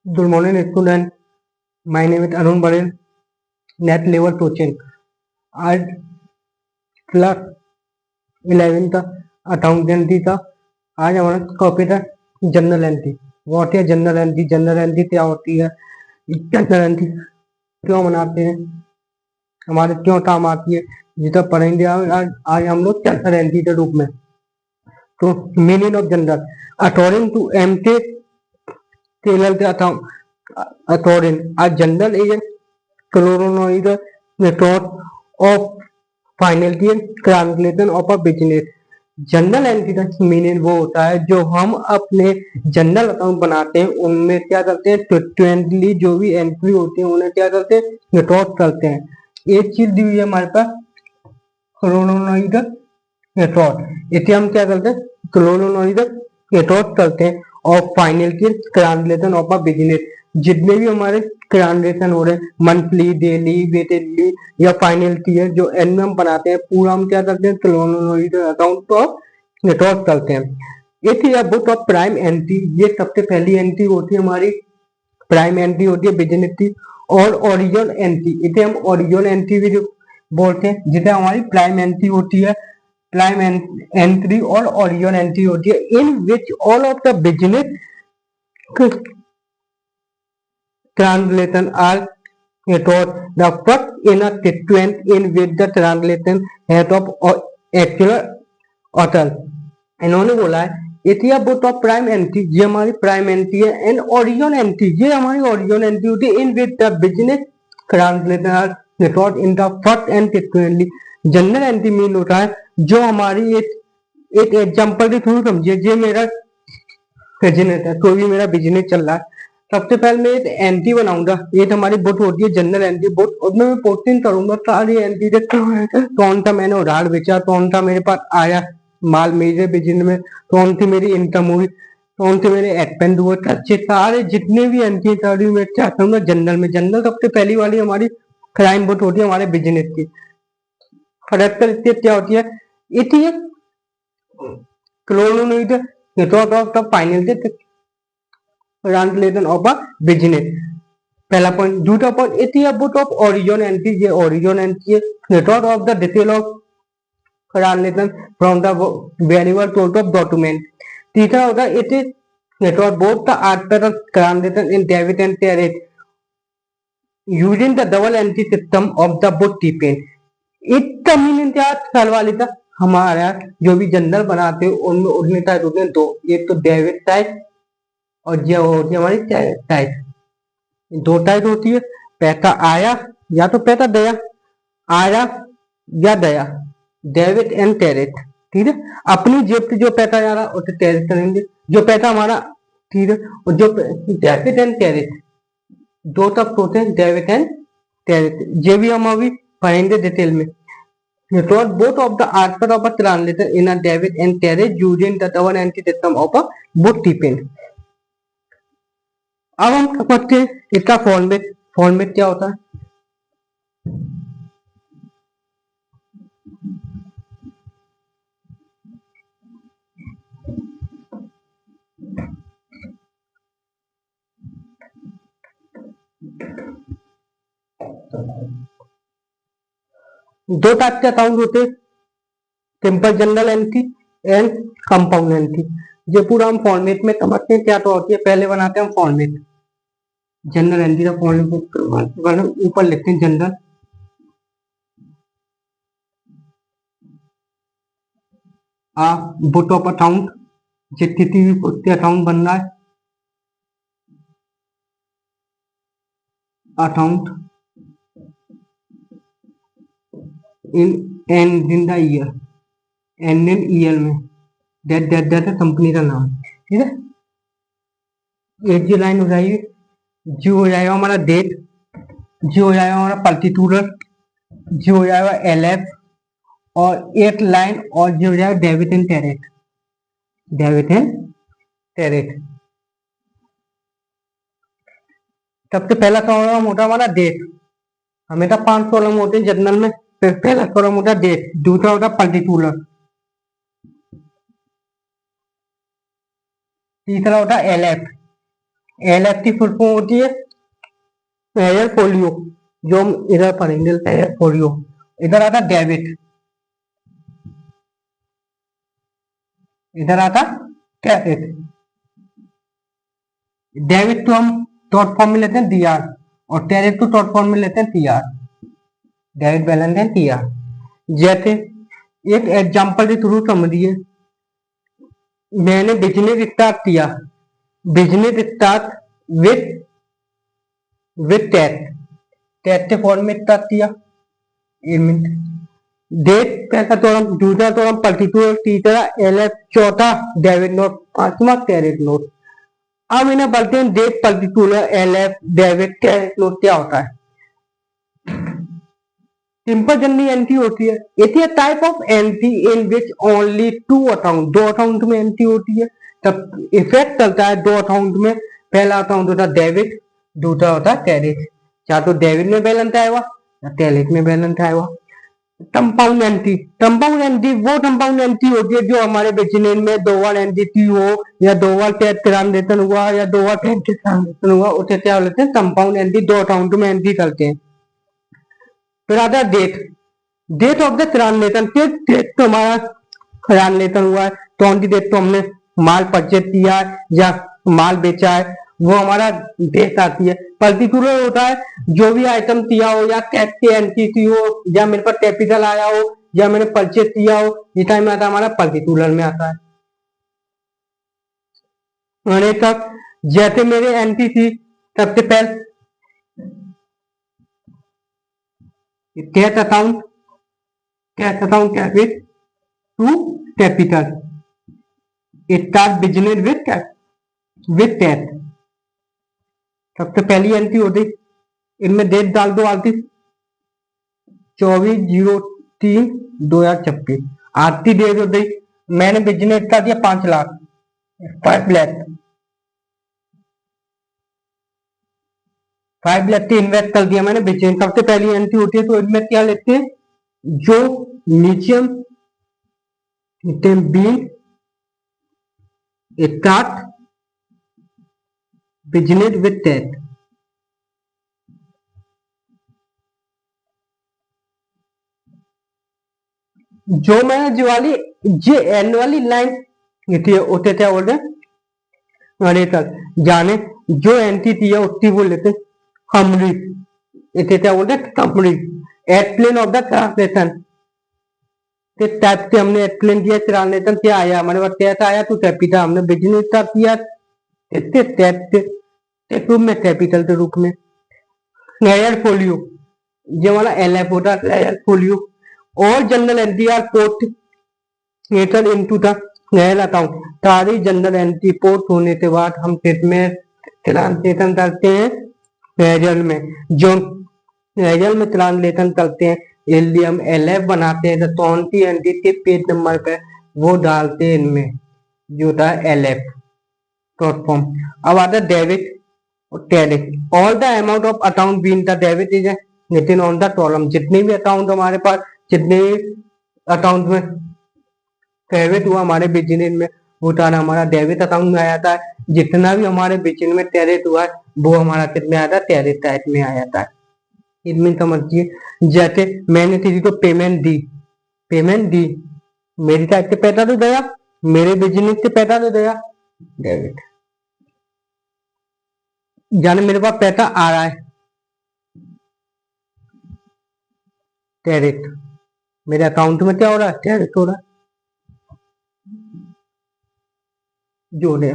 Good morning, student. My name is Arun Barel. Net level coaching. आज class 11 का accountancy था। आज हमारा टॉपिक है जनरल एंट्री। व्हाट है जनरल एंट्री? जनरल एंट्री क्या होती है? जनरल एंट्री क्यों बनाते हैं? हमारे क्यों काम आती है? जितना पढ़ेंगे आज हम लोग जनरल एंट्री के रूप में। तो meaning of journal according to M K. Taylor के अकॉर्डिंग a general is a chronological record of financial transaction of a business। General entry का मीनिंग वो होता है जो हम अपने जनरल अकाउंट बनाते हैं उनमें क्या करते हैं, फ्रिक्वेंटली जो भी एंट्री होती है उन्हें क्या करते हैं, रिकॉर्ड करते हैं। एक चीज दी हुई है हमारे पास क्रोनोलॉजिकल रिकॉर्ड, इसे हम क्या करते हैं, क्रोनोलॉजिकल रिकॉर्ड करते हैं और financial translation of a business. जितने भी हमारे ट्रांजेक्शन हो रहे हैं मंथली, डेली, वीकली या फाइनेंशियल जो एंड में हम बनाते हैं पूरा हम क्या करते हैं, क्रोनोलॉजिकल अकाउंट को रिकॉर्ड करते हैं। एक है बुक ऑफ प्राइम एंट्री। ये सबसे पहली एंट्री होती है हमारी प्राइम एंट्री होती है बिजनेस की। और ओरिजिनल एंट्री, इसे हम ओरिजिनल एंट्री भी बोलते हैं, जिसे हमारी प्राइम एंट्री होती है। प्राइम एंट्री और ओरिजिनल एंट्री होती है in which all of the business translation are taught the first in a sequence in which the translation head of actual author। इन्होंने बोला है इतिया बुक ऑफ प्राइम एंट्री, ये हमारी प्राइम एंट्री है। एंड ओरिजिनल एंट्री, ये हमारी original entry होती है in which the business translation are record in the first and secondly. General entry mean होता है जो हमारी एक एग्जांपल के थ्रू समझिए। ये मेरा बिजनेस है, कोई भी मेरा बिजनेस चल रहा है। सबसे पहले मैं एक एंट्री बनाऊंगा, एक हमारी बुक होती है जनरल एंट्री बुक, उसमें मैं पोस्टिंग करूंगा सारी एंट्री कौन सा मैंने उधार बेचा, कौन सा मेरे पास आया माल मेरे बिजनेस में, कौन सी मेरी इनकम हुई, कौन से मेरे एक्सपेंस हुए, अच्छे सारे जितने भी एंट्री सारी मैं चाहता हूँ जनरल में। जनरल सबसे पहली वाली हमारी क्राइम बुक होती है हमारे बिजनेस की। फर्दर क्या होती है, इट इज क्लोनोइड of the financial translation of a business, पहला पॉइंट। दूसरा point it is a book of original entry. ये ओरिजिनल एंट्री है record of the detail of translation from the variable source of document. तीसरा होता है it is record both the order of translation in debit and credit using the double entry system of the book keeping. इसका meaning क्या साल वाले का, हमारा जो भी जनरल बनाते हैं उनमें उतने टाइप होते हैं दो, एक तो डेबिट टाइप और ये होती है हमारी टाइप। दो टाइप होती है, पैसा आया या तो पैसा गया, आया या गया, डेबिट एंड क्रेडिट। ठीक है, अपनी जेब से जो पैसा आ रहा उसे क्रेडिट करेंगे, जो पैसा हमारा, ठीक है। और जो डेबिट एंड क्रेडिट दो तक होते हैं, डेबिट एंड क्रेडिट, ये भी हम अभी पढ़ेंगे डिटेल में। Record both of the answer of a translator in a debit and credit using the double entry system of a bookkeeping। अब हम समझते हैं इसका फॉर्मेट। फॉर्मेट क्या होता है, दो टाइप के अकाउंट होते हैं, simple journal entry and compound entry. ये पूरा हम फॉर्मेट में समझते हैं क्या तो होती है। पहले बनाते हैं हम फॉर्मेट, जनरल एंट्री का फॉर्मेट ऊपर लिखते हैं जनरल, बुक ऑफ अकाउंट, जो किसी भी अकाउंट बन रहा है, account and in the year, and in year में दैट है कंपनी का नाम। ठीक है, एक जो लाइन हो जाएगी, जो हो जाएगा हमारा डेट, जो हो जाएगा हमारा पर्टिकुलर, जो हो जाएगा एलएफ और एक लाइन, और जो हो जाएगा debit and credit, debit and credit. सबसे पहला कॉलम होता है हमारा डेट, हमेशा 5 कॉलम होते हैं जनरल में। पहला कॉलम होता है डेट, दूसरा होता है पर्टिकुलर, तीसरा होता है एलएफ एलएफ की फुल फॉर्म होती है एयर फोलियो, जो हम इधर पढ़ेंगे एयर फोलियो। इधर आता डेबिट, इधर आता क्रेडिट। डेबिट तो हम डॉट फॉर्म में लेते हैं डीआर, और क्रेडिट को डॉट फॉर्म में लेते हैं टीआर, डेबिट बैलेंस है टीआर। जैसे एक एग्जांपल के थ्रू समझिए, मैंने बिजनेस स्टार्ट किया, बिजनेस स्टार्ट विथ टेट, टेट के फॉर्म में स्टार्ट किया। डेट पहला कॉलम, दूसरा कॉलम पर्टिकुलर, तीसरा एलएफ, चौथा डेबिट नोट, पांचवा क्रेडिट नोट। अब इन्हें बोलते हैं date particular LF debit credit note क्या होता है। सिंपल जनरल एंट्री होती है, it is type of entry in which only to account, दो अकाउंट में एंट्री होती है। तब इफेक्ट चलता है दो अकाउंट में, पहला अकाउंट होता है डेबिट, दूसरा होता है क्रेडिट। या तो डेबिट में बैलेंस आएगा या क्रेडिट में बैलेंस आएगा। कंपाउंड एंट्री, कंपाउंड एंट्री वो कंपाउंड एंट्री होती है जो हमारे बिजनेस में दो बार एंट्री हो, या दो बार टैक्स ट्रांजेक्शन हुआ, या दो बार टैक्स ट्रांजेक्शन हुआ, उसे क्या बोलते हैं कंपाउंड एंट्री, दो अकाउंट में एंट्री करते हैं। फिर आता है date, date of the transaction, किस डेट तो हमारा ट्रांजेक्शन हुआ है, कौन सी डेट तो हमने माल परचेज किया है या माल बेचा है, वो हमारा डेट आती है। पर्टिकुलर होता है जो भी आइटम किया हो, या कैश की एंट्री की हो, या मेरे पास कैपिटल आया हो, या मैंने परचेज किया हो, ये टाइम आता है हमारा पर्टिकुलर में आता है। और तब जैसे मेरी एंट्री थी, सबसे पहले cash account, cash account debit to capital, start business with cash. सबसे पहली एंट्री होती, इनमें डेट डाल दो आती 24/03/2026। आज की डेट होती, मैंने बिजनेस का दिया 5 लाख, 5 लाख, 5 लाख की इन्वेस्ट कर दिया मैंने बिजनेस। सबसे पहली एंट्री होती है, तो इनमें क्या लेते हैं, जो नीचे been start business with cash. जो मैंने जो वाली ये एन वाली लाइन थी, उसे क्या बोलते हैं, अरे सर जाने जो एंट्री थी है उसकी वो लेते हमरी, इसे क्या बोलते हैं हमरी। एक्सप्लेन ऑफ द ट्रांसलेशन, किस टाइप से हमने एक्सप्लेन किया, ट्रांसलेशन क्या आया हमारे पास, कैसा आया, तो कैपिटल हमने बिजनेस स्टार्ट किया किसके टैक्स के रूप में, कैपिटल के रूप में। एयर फोलियो, ये वाला एलएफ होता है एयर फोलियो। और journal entry are post enter into the नया अकाउंट, सारी जनरल एंट्री पोर्ट होने के बाद हम में ट्रांसलेशन करते हैं रेजल में। जो रेजल में ट्रांसलेशन करते हैं, इसलिए हम एलएफ बनाते हैं, तो कौन सी एंट्री के पेज नंबर पे वो डालते हैं इनमें, जो होता है एलएफ डॉट फॉर्म। अब आता है डेबिट और credit. All the amount of account being the debit is written on the column, जितने भी अकाउंट हमारे पास, जितने अकाउंट में क्रेडिट हुआ हमारे बिजनेस में, वो टाना हमारा डेबिट अकाउंट में आया था। जितना भी हमारे बिजनेस में क्रेडिट हुआ है वो हमारा कितने आया था, क्रेडिट टाइप में आया था। इसमें समझिए, जैसे मैंने किसी को पेमेंट दी, पेमेंट दी, मेरी साइड से पैसा तो गया, मेरे बिजनेस से पैसा तो गया, डेबिट। जाने मेरे पास पैसा आ रहा है, क्रेडिट। मेरे अकाउंट में क्या हो रहा है, क्रेडिट हो रहा है, जोड़े।